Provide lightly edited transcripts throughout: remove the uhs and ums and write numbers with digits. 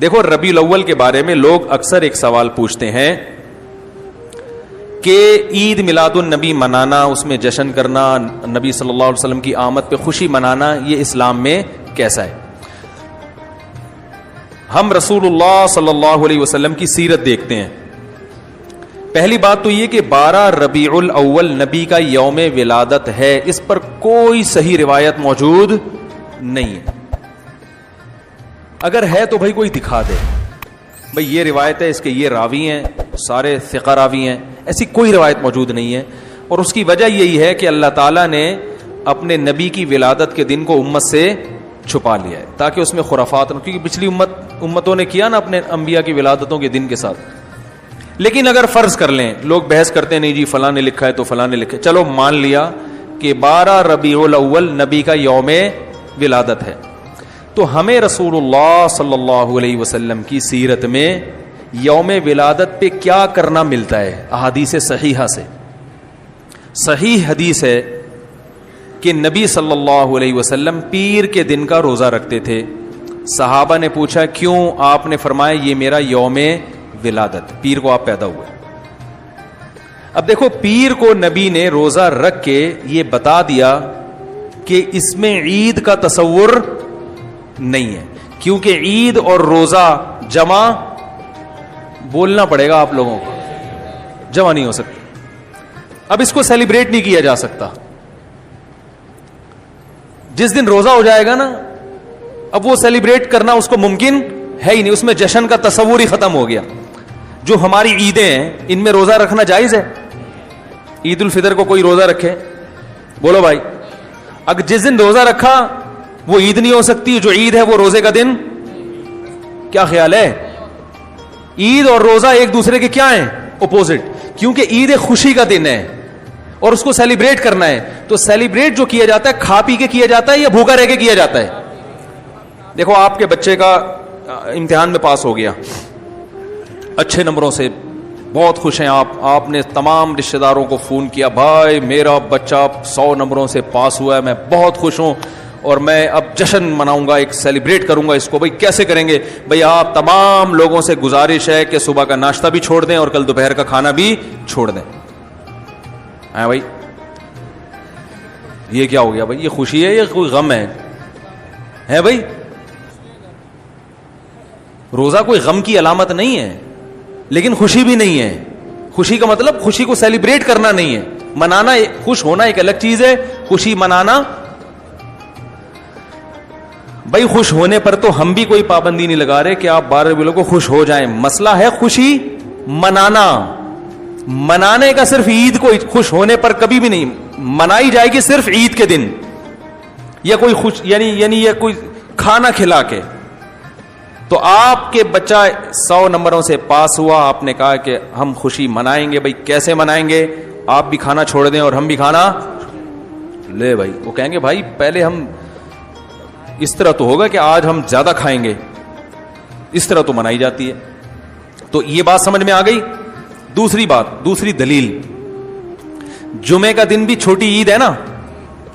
دیکھو ربیع الاول کے بارے میں لوگ اکثر ایک سوال پوچھتے ہیں کہ عید میلاد النبی منانا، اس میں جشن کرنا، نبی صلی اللہ علیہ وسلم کی آمد پہ خوشی منانا، یہ اسلام میں کیسا ہے؟ ہم رسول اللہ صلی اللہ علیہ وسلم کی سیرت دیکھتے ہیں. پہلی بات تو یہ کہ 12 ربیع الاول نبی کا یوم ولادت ہے، اس پر کوئی صحیح روایت موجود نہیں ہے. اگر ہے تو بھائی کوئی دکھا دے، بھائی یہ روایت ہے، اس کے یہ راوی ہیں، سارے ثقہ راوی ہیں. ایسی کوئی روایت موجود نہیں ہے، اور اس کی وجہ یہی ہے کہ اللہ تعالیٰ نے اپنے نبی کی ولادت کے دن کو امت سے چھپا لیا ہے تاکہ اس میں خرافات نہ، کیونکہ پچھلی امتوں نے کیا نا اپنے انبیاء کی ولادتوں کے دن کے ساتھ. لیکن اگر فرض کر لیں، لوگ بحث کرتے ہیں نہیں جی فلاں نے لکھا ہے تو فلاں نے لکھا ہے، چلو مان لیا کہ 12 ربیع الاول نبی کا یوم ولادت ہے، تو ہمیں رسول اللہ صلی اللہ علیہ وسلم کی سیرت میں یوم ولادت پہ کیا کرنا ملتا ہے؟ احادیث صحیحہ سے صحیح حدیث ہے کہ نبی صلی اللہ علیہ وسلم پیر کے دن کا روزہ رکھتے تھے. صحابہ نے پوچھا کیوں؟ آپ نے فرمایا یہ میرا یوم ولادت، پیر کو آپ پیدا ہوئے. اب دیکھو پیر کو نبی نے روزہ رکھ کے یہ بتا دیا کہ اس میں عید کا تصور نہیں ہے، کیونکہ عید اور روزہ جمع بولنا پڑے گا آپ لوگوں کو، جمع نہیں ہو سکتی. اب اس کو سیلیبریٹ نہیں کیا جا سکتا. جس دن روزہ ہو جائے گا نا، اب وہ سیلیبریٹ کرنا اس کو ممکن ہے ہی نہیں، اس میں جشن کا تصور ہی ختم ہو گیا. جو ہماری عیدیں ہیں ان میں روزہ رکھنا جائز ہے؟ عید الفطر کو کوئی روزہ رکھے؟ بولو بھائی. اگر جس دن روزہ رکھا وہ عید نہیں ہو سکتی، جو عید ہے وہ روزے کا دن. کیا خیال ہے؟ عید اور روزہ ایک دوسرے کے کیا ہیں؟ اپوزٹ. کیونکہ عید ایک خوشی کا دن ہے اور اس کو سیلیبریٹ کرنا ہے، تو سیلیبریٹ جو کیا جاتا ہے کھا پی کے کیا جاتا ہے یا بھوکا رہ کے کیا جاتا ہے؟ دیکھو آپ کے بچے کا امتحان میں پاس ہو گیا اچھے نمبروں سے، بہت خوش ہیں آپ نے تمام رشتہ داروں کو فون کیا، بھائی میرا بچہ 100 نمبروں سے پاس ہوا ہے، میں بہت خوش ہوں اور میں اب جشن مناؤں گا، ایک سیلیبریٹ کروں گا اس کو. بھائی کیسے کریں گے؟ بھائی آپ تمام لوگوں سے گزارش ہے کہ صبح کا ناشتہ بھی چھوڑ دیں اور کل دوپہر کا کھانا بھی چھوڑ دیں. ہاں بھائی یہ کیا ہو گیا؟ بھائی یہ خوشی ہے یا کوئی غم ہے بھائی؟ روزہ کوئی غم کی علامت نہیں ہے، لیکن خوشی بھی نہیں ہے. خوشی کا مطلب خوشی کو سیلیبریٹ کرنا نہیں ہے، منانا. خوش ہونا ایک الگ چیز ہے، خوشی منانا. بھائی خوش ہونے پر تو ہم بھی کوئی پابندی نہیں لگا رہے کہ آپ 12 ربیع کو خوش ہو جائیں. مسئلہ ہے خوشی منانا. منانے کا صرف عید کو خوش ہونے پر کبھی بھی نہیں منائی جائے گی، صرف عید کے دن یا کوئی خوش یعنی یہ کوئی کھانا کھلا کے. تو آپ کے بچہ 100 نمبروں سے پاس ہوا، آپ نے کہا کہ ہم خوشی منائیں گے. بھائی کیسے منائیں گے؟ آپ بھی کھانا چھوڑ دیں اور ہم بھی کھانا لے. بھائی وہ کہیں گے بھائی پہلے ہم اس طرح تو ہوگا کہ آج ہم زیادہ کھائیں گے، اس طرح تو منائی جاتی ہے. تو یہ بات سمجھ میں آ گئی. دوسری بات، دوسری دلیل، جمعے کا دن بھی چھوٹی عید ہے نا،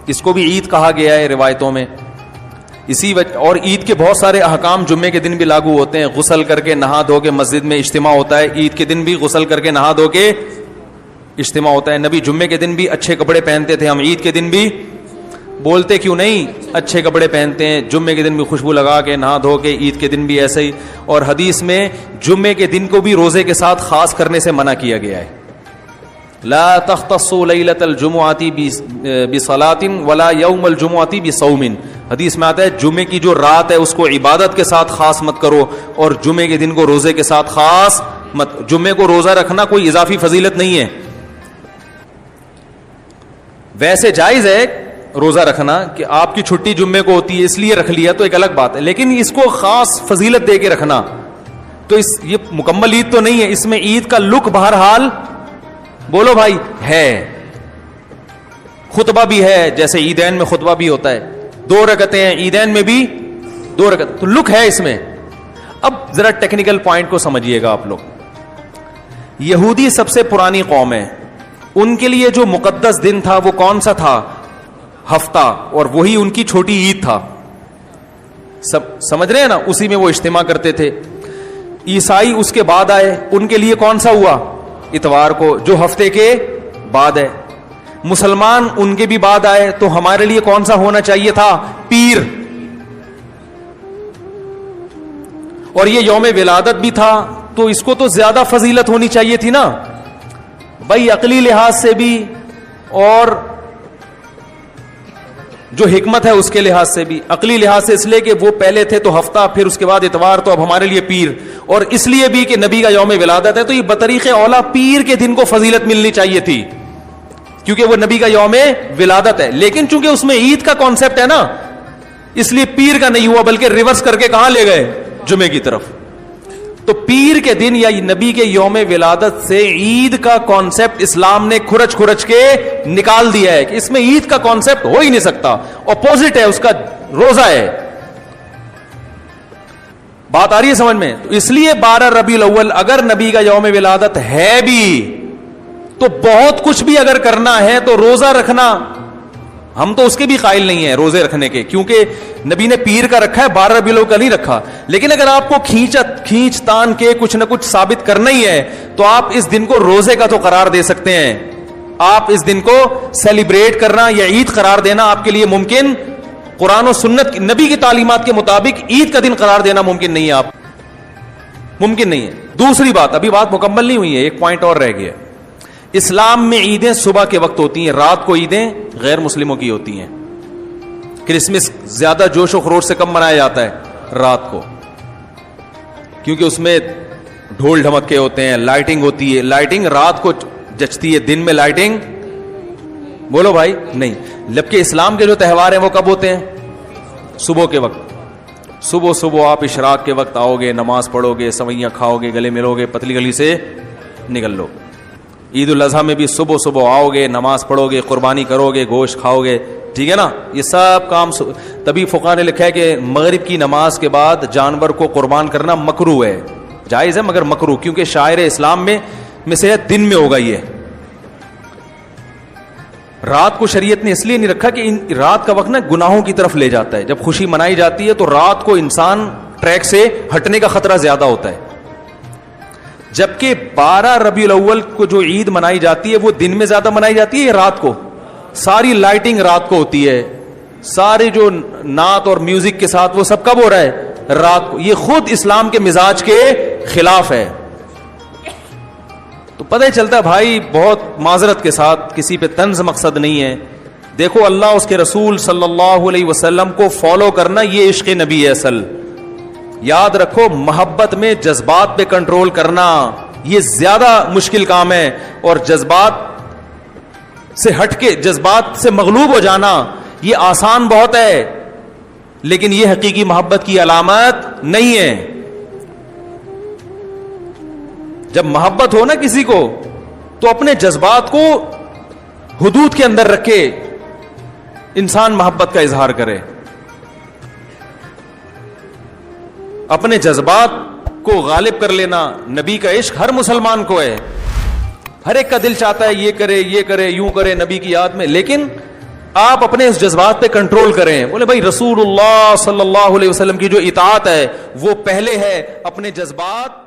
اس کو بھی عید کہا گیا ہے روایتوں میں. اسی وجہ اور عید کے بہت سارے احکام جمعے کے دن بھی لاگو ہوتے ہیں. غسل کر کے نہا دھو کے مسجد میں اجتماع ہوتا ہے، عید کے دن بھی غسل کر کے نہا دھو کے اجتماع ہوتا ہے. نبی جمعے کے دن بھی اچھے کپڑے پہنتے تھے، ہم عید کے دن بھی بولتے کیوں نہیں اچھے کپڑے پہنتے ہیں؟ جمعے کے دن بھی خوشبو لگا کے نہا دھو کے، عید کے دن بھی ایسے ہی. اور حدیث میں جمعے کے دن کو بھی روزے کے ساتھ خاص کرنے سے منع کیا گیا ہے. لا تختصوا لیلۃ الجمعۃ بصلاۃ ولا یوم الجمعۃ بصوم. حدیث میں آتا ہے جمعے کی جو رات ہے اس کو عبادت کے ساتھ خاص مت کرو اور جمعے کے دن کو روزے کے ساتھ خاص مت. جمعے کو روزہ رکھنا کوئی اضافی فضیلت نہیں ہے. ویسے جائز ہے روزہ رکھنا کہ آپ کی چھٹی جمعے کو ہوتی ہے اس لیے رکھ لیا تو ایک الگ بات ہے، لیکن اس کو خاص فضیلت دے کے رکھنا تو یہ مکمل عید تو نہیں ہے. اس میں عید کا لک بہرحال بولو بھائی ہے. خطبہ بھی ہے، جیسے عیدین میں خطبہ بھی ہوتا ہے، 2 رکعتیں ہیں، عیدین میں بھی 2 رکعت، تو لک ہے اس میں. اب ذرا ٹیکنیکل پوائنٹ کو سمجھیے گا آپ لوگ. یہودی سب سے پرانی قوم ہے، ان کے لیے جو مقدس دن تھا وہ کون سا تھا؟ ہفتہ، اور وہی ان کی چھوٹی عید تھا. سب سمجھ رہے ہیں نا؟ اسی میں وہ اجتماع کرتے تھے. عیسائی اس کے بعد آئے, ان کے لیے کون سا ہوا؟ اتوار کو, جو ہفتے کے بعد ہے. مسلمان ان کے بھی بعد آئے, تو ہمارے لیے کون سا ہونا چاہیے تھا؟ پیر. اور یہ یوم ولادت بھی تھا, تو اس کو تو زیادہ فضیلت ہونی چاہیے تھی نا بھائی, عقلی لحاظ سے بھی اور جو حکمت ہے اس کے لحاظ سے بھی. عقلی لحاظ سے اس لیے کہ وہ پہلے تھے تو ہفتہ, پھر اس کے بعد اتوار, تو اب ہمارے لیے پیر. اور اس لیے بھی کہ نبی کا یوم ولادت ہے, تو یہ بطریق اولا پیر کے دن کو فضیلت ملنی چاہیے تھی, کیونکہ وہ نبی کا یوم ولادت ہے. لیکن چونکہ اس میں عید کا کانسیپٹ ہے نا, اس لیے پیر کا نہیں ہوا, بلکہ ریورس کر کے کہاں لے گئے؟ جمعے کی طرف. تو پیر کے دن یا نبی کے یوم ولادت سے عید کا کانسیپٹ اسلام نے کھرچ کھرچ کے نکال دیا ہے کہ اس میں عید کا کانسیپٹ ہو ہی نہیں سکتا, اپوزٹ ہے اس کا, روزہ ہے. بات آ رہی ہے سمجھ میں؟ تو اس لیے 12 ربیع الاول اگر نبی کا یوم ولادت ہے بھی, تو بہت کچھ بھی اگر کرنا ہے تو روزہ رکھنا, ہم تو اس کے بھی قائل نہیں ہیں روزے رکھنے کے, کیونکہ نبی نے پیر کا رکھا ہے, 12 ربیع الاول کا نہیں رکھا. لیکن اگر آپ کو کھینچ تان کے کچھ نہ کچھ ثابت کرنا ہی ہے, تو آپ اس دن کو روزے کا تو قرار دے سکتے ہیں. آپ اس دن کو سیلیبریٹ کرنا یا عید قرار دینا آپ کے لیے ممکن, قرآن و سنت نبی کی تعلیمات کے مطابق عید کا دن قرار دینا ممکن نہیں ہے, آپ ممکن نہیں ہے. دوسری بات, ابھی بات مکمل نہیں ہوئی ہے, ایک پوائنٹ اور رہ گیا. اسلام میں عیدیں صبح کے وقت ہوتی ہیں, رات کو عیدیں غیر مسلموں کی ہوتی ہیں. کرسمس زیادہ جوش و خروش سے کم منایا جاتا ہے رات کو, کیونکہ اس میں ڈھول ڈھمکے ہوتے ہیں, لائٹنگ ہوتی ہے. لائٹنگ رات کو جچتی ہے, دن میں لائٹنگ بولو بھائی نہیں. جبکہ اسلام کے جو تہوار ہیں وہ کب ہوتے ہیں؟ صبح کے وقت. صبح آپ اشراق کے وقت آؤ گے, نماز پڑھو گے, سوئیاں کھاؤ گے, گلے ملو گے, پتلی گلی سے نکل لو. عید الاضحیٰ میں بھی صبح آؤ گے, نماز پڑھو گے, قربانی کرو گے, گوشت کھاؤ گے, ٹھیک ہے نا. یہ سب کام تبھی فقہا نے لکھا ہے کہ مغرب کی نماز کے بعد جانور کو قربان کرنا مکروہ ہے, جائز ہے مگر مکروہ, کیونکہ شاعر اسلام میں سے دن میں ہوگا. یہ رات کو شریعت نے اس لیے نہیں رکھا کہ رات کا وقت نا گناہوں کی طرف لے جاتا ہے. جب خوشی منائی جاتی ہے تو رات کو انسان ٹریک سے ہٹنے کا خطرہ زیادہ ہوتا ہے. جبکہ 12 ربیع الاول کو جو عید منائی جاتی ہے وہ دن میں زیادہ منائی جاتی ہے یا رات کو؟ ساری لائٹنگ رات کو ہوتی ہے, سارے جو نعت اور میوزک کے ساتھ وہ سب کب ہو رہا ہے؟ رات کو. یہ خود اسلام کے مزاج کے خلاف ہے. تو پتہ ہی چلتا ہے بھائی, بہت معذرت کے ساتھ, کسی پہ طنز مقصد نہیں ہے. دیکھو اللہ اس کے رسول صلی اللہ علیہ وسلم کو فالو کرنا یہ عشق نبی ہے اصل. یاد رکھو, محبت میں جذبات پہ کنٹرول کرنا یہ زیادہ مشکل کام ہے, اور جذبات سے ہٹ کے, جذبات سے مغلوب ہو جانا یہ آسان بہت ہے, لیکن یہ حقیقی محبت کی علامت نہیں ہے. جب محبت ہو نا کسی کو, تو اپنے جذبات کو حدود کے اندر رکھے انسان محبت کا اظہار کرے. اپنے جذبات کو غالب کر لینا, نبی کا عشق ہر مسلمان کو ہے, ہر ایک کا دل چاہتا ہے یہ کرے یوں کرے نبی کی یاد میں, لیکن آپ اپنے اس جذبات پہ کنٹرول کریں. بولے بھائی رسول اللہ صلی اللہ علیہ وسلم کی جو اطاعت ہے وہ پہلے ہے, اپنے جذبات